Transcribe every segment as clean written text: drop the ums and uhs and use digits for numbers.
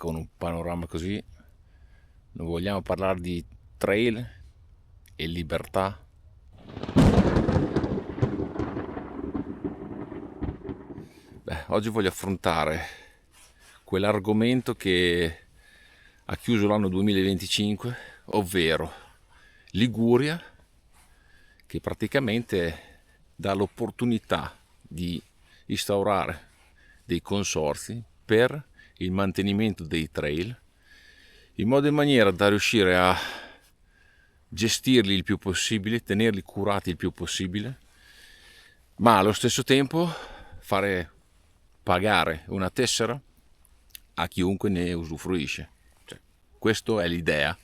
con un panorama così, non vogliamo parlare di trail e libertà? Oggi voglio affrontare quell'argomento che ha chiuso l'anno 2025, ovvero Liguria, che praticamente dà l'opportunità di instaurare dei consorzi per il mantenimento dei trail in modo e maniera da riuscire a gestirli il più possibile, tenerli curati il più possibile, ma allo stesso tempo fare pagare una tessera a chiunque ne usufruisce. Questa è l'idea.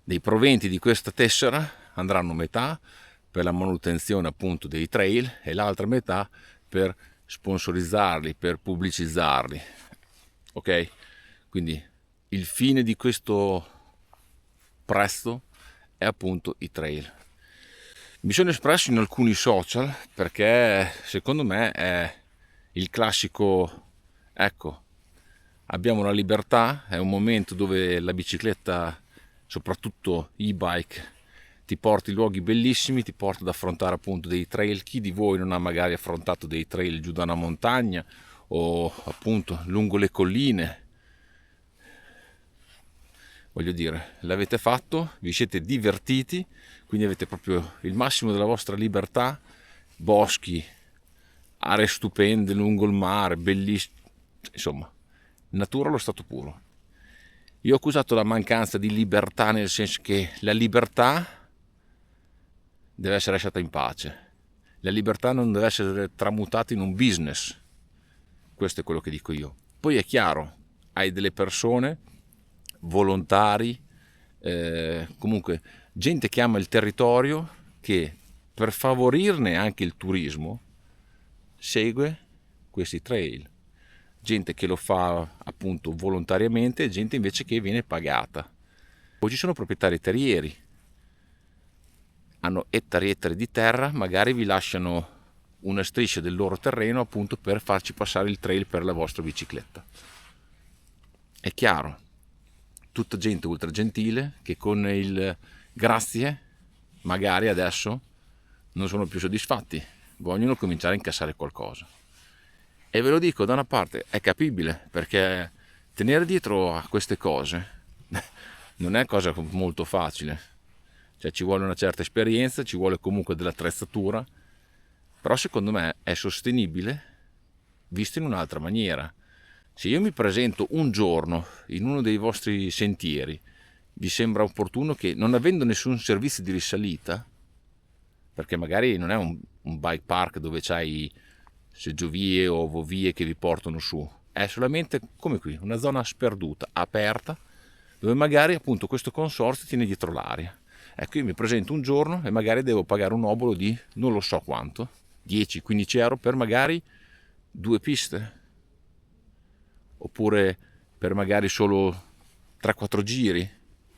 Dei proventi di questa tessera andranno metà per la manutenzione appunto dei trail e l'altra metà per sponsorizzarli, per pubblicizzarli. Ok? Quindi il fine di questo prezzo è appunto i trail. Mi sono espresso in alcuni social perché secondo me è il classico, ecco, abbiamo la libertà, è un momento dove la bicicletta, soprattutto e-bike, ti porta in luoghi bellissimi, ti porta ad affrontare appunto dei trail. Chi di voi non ha magari affrontato dei trail giù da una montagna o appunto lungo le colline? Voglio dire, l'avete fatto, vi siete divertiti, quindi avete proprio il massimo della vostra libertà, boschi, aree stupende lungo il mare, bellissime, insomma, natura allo stato puro. Io ho accusato la mancanza di libertà, nel senso che la libertà deve essere lasciata in pace, la libertà non deve essere tramutata in un business, questo è quello che dico io. Poi è chiaro, hai delle persone, volontari, comunque gente che ama il territorio, che per favorirne anche il turismo segue questi trail, gente che lo fa appunto volontariamente e gente invece che viene pagata. Poi ci sono proprietari terrieri, hanno ettari e ettari di terra, magari vi lasciano una striscia del loro terreno appunto per farci passare il trail per la vostra bicicletta. È chiaro, tutta gente ultra gentile che con il grazie magari adesso non sono più soddisfatti, vogliono cominciare a incassare qualcosa. E ve lo dico, da una parte è capibile, perché tenere dietro a queste cose non è cosa molto facile, cioè ci vuole una certa esperienza, ci vuole comunque dell'attrezzatura, però secondo me è sostenibile visto in un'altra maniera. Se io mi presento un giorno in uno dei vostri sentieri, vi sembra opportuno che, non avendo nessun servizio di risalita, perché magari non è un bike park dove c'hai seggiovie o ovovie che vi portano su, è solamente come qui, una zona sperduta, aperta, dove magari appunto questo consorzio tiene dietro l'aria. Ecco, io mi presento un giorno e magari devo pagare un obolo di non lo so quanto, 10-15 euro per magari 2 piste, oppure per magari solo 3-4 giri,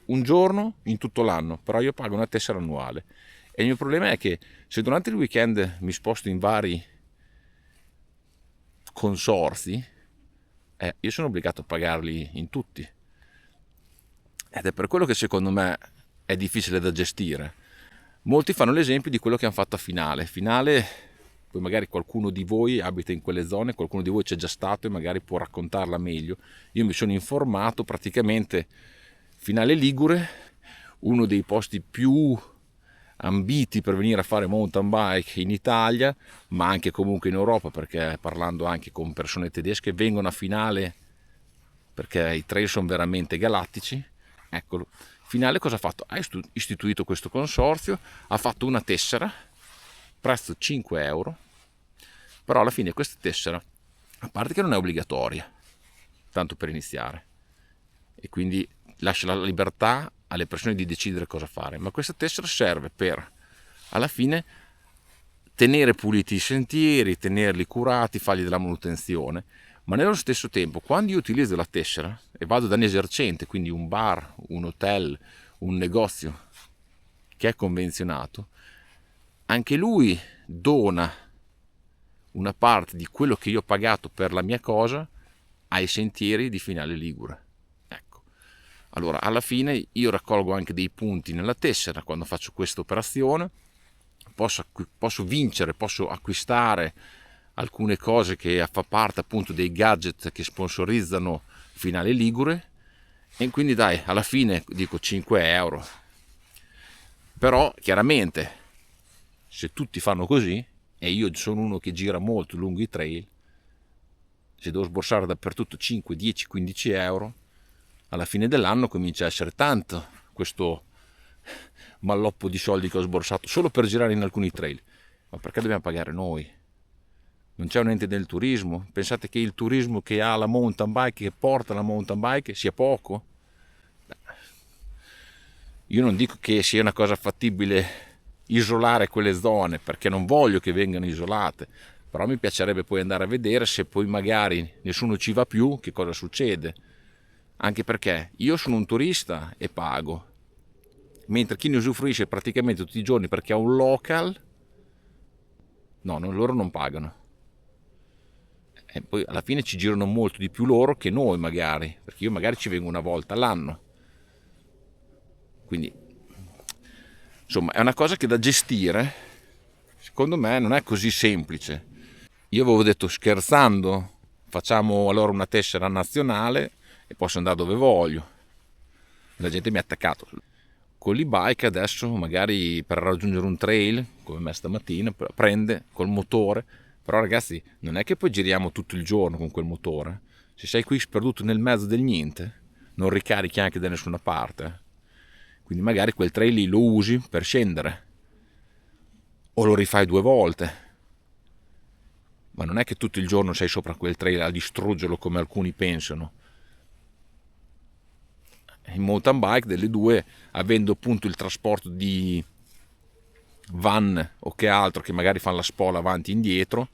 un giorno in tutto l'anno, però io pago una tessera annuale. E il mio problema è che se durante il weekend mi sposto in vari consorzi, io sono obbligato a pagarli in tutti. Ed è per quello che secondo me è difficile da gestire. Molti fanno l'esempio di quello che hanno fatto a Finale. Finale, poi magari qualcuno di voi abita in quelle zone, qualcuno di voi c'è già stato e magari può raccontarla meglio. Io mi sono informato, praticamente Finale Ligure, uno dei posti più ambiti per venire a fare mountain bike in Italia, ma anche comunque in Europa, perché parlando anche con persone tedesche vengono a Finale perché i trail sono veramente galattici. Eccolo, Finale cosa ha fatto? Ha istituito questo consorzio, ha fatto una tessera, prezzo 5 euro, però alla fine questa tessera, a parte che non è obbligatoria, tanto per iniziare, e quindi lascia la libertà alle persone di decidere cosa fare, ma questa tessera serve per, alla fine, tenere puliti i sentieri, tenerli curati, fargli della manutenzione, ma nello stesso tempo, quando io utilizzo la tessera e vado da un esercente, quindi un bar, un hotel, un negozio che è convenzionato, anche lui dona una parte di quello che io ho pagato per la mia cosa ai sentieri di Finale Ligure. Ecco, allora alla fine io raccolgo anche dei punti nella tessera quando faccio questa operazione, posso vincere, posso acquistare alcune cose che fa parte appunto dei gadget che sponsorizzano Finale Ligure, e quindi dai, alla fine dico 5 euro. Però chiaramente se tutti fanno così, e io sono uno che gira molto lungo i trail, se devo sborsare dappertutto 5, 10, 15 euro, alla fine dell'anno comincia a essere tanto questo malloppo di soldi che ho sborsato solo per girare in alcuni trail. Ma perché dobbiamo pagare noi? Non c'è un ente del turismo? Pensate che il turismo che ha la mountain bike, che porta la mountain bike, sia poco? Beh, io non dico che sia una cosa fattibile isolare quelle zone, perché non voglio che vengano isolate, però mi piacerebbe poi andare a vedere se poi magari nessuno ci va più, che cosa succede. Anche perché io sono un turista e pago, mentre chi ne usufruisce praticamente tutti i giorni perché ha un local, loro non pagano. E poi alla fine ci girano molto di più loro che noi magari, perché io magari ci vengo una volta all'anno. Quindi insomma è una cosa che da gestire, secondo me non è così semplice. Io avevo detto scherzando, facciamo allora una tessera nazionale e posso andare dove voglio. La gente mi ha attaccato. Con l'e-bike adesso magari per raggiungere un trail, come me stamattina, prende col motore. Però ragazzi, non è che poi giriamo tutto il giorno con quel motore. Se sei qui sperduto nel mezzo del niente, non ricarichi anche da nessuna parte. Quindi magari quel trail lì lo usi per scendere. O lo rifai 2 volte. Ma non è che tutto il giorno sei sopra quel trail a distruggerlo come alcuni pensano. In mountain bike delle due, avendo appunto il trasporto di van o che altro che magari fanno la spola avanti e indietro,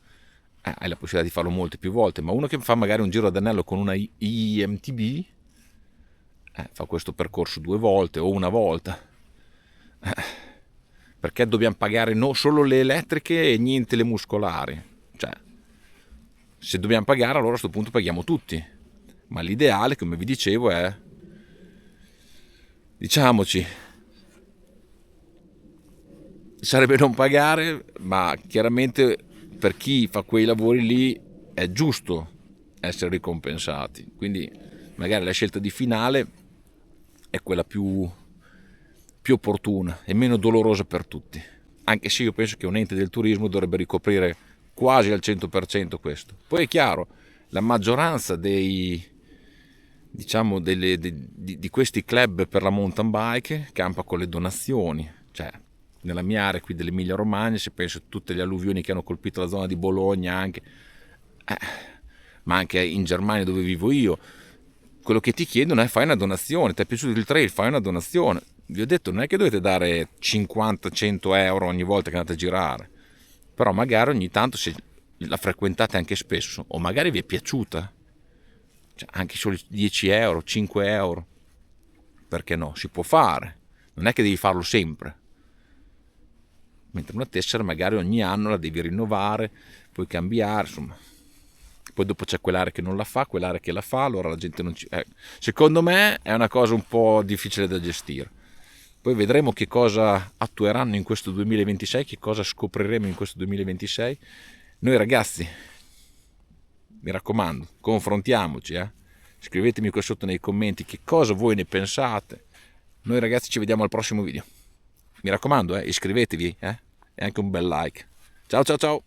hai la possibilità di farlo molte più volte. Ma uno che fa magari un giro ad anello con una IMTB fa questo percorso 2 volte o una volta. Perché dobbiamo pagare solo le elettriche e niente le muscolari? Cioè, se dobbiamo pagare, allora a questo punto paghiamo tutti. Ma l'ideale, come vi dicevo, è, diciamoci, sarebbe non pagare, ma chiaramente per chi fa quei lavori lì è giusto essere ricompensati. Quindi magari la scelta di Finale è quella più opportuna e meno dolorosa per tutti. Anche se io penso che un ente del turismo dovrebbe ricoprire quasi al 100% questo. Poi è chiaro, la maggioranza di questi club per la mountain bike campa con le donazioni. Cioè, nella mia area qui dell'Emilia Romagna, se penso a tutte le alluvioni che hanno colpito la zona di Bologna anche, ma anche in Germania dove vivo io, quello che ti chiedono è: fai una donazione, ti è piaciuto il trail, fai una donazione. Vi ho detto, non è che dovete dare 50-100 euro ogni volta che andate a girare, però magari ogni tanto, se la frequentate anche spesso, o magari vi è piaciuta, cioè anche solo 10 euro, 5 euro, perché no? Si può fare, non è che devi farlo sempre. Mentre una tessera magari ogni anno la devi rinnovare, puoi cambiare, insomma. Poi dopo c'è quell'area che non la fa, quell'area che la fa, allora la gente non ci... Secondo me è una cosa un po' difficile da gestire. Poi vedremo che cosa attueranno in questo 2026, che cosa scopriremo in questo 2026. Noi ragazzi, mi raccomando, confrontiamoci, Scrivetemi qua sotto nei commenti che cosa voi ne pensate. Noi ragazzi ci vediamo al prossimo video. Mi raccomando, iscrivetevi, e anche un bel like. Ciao ciao ciao!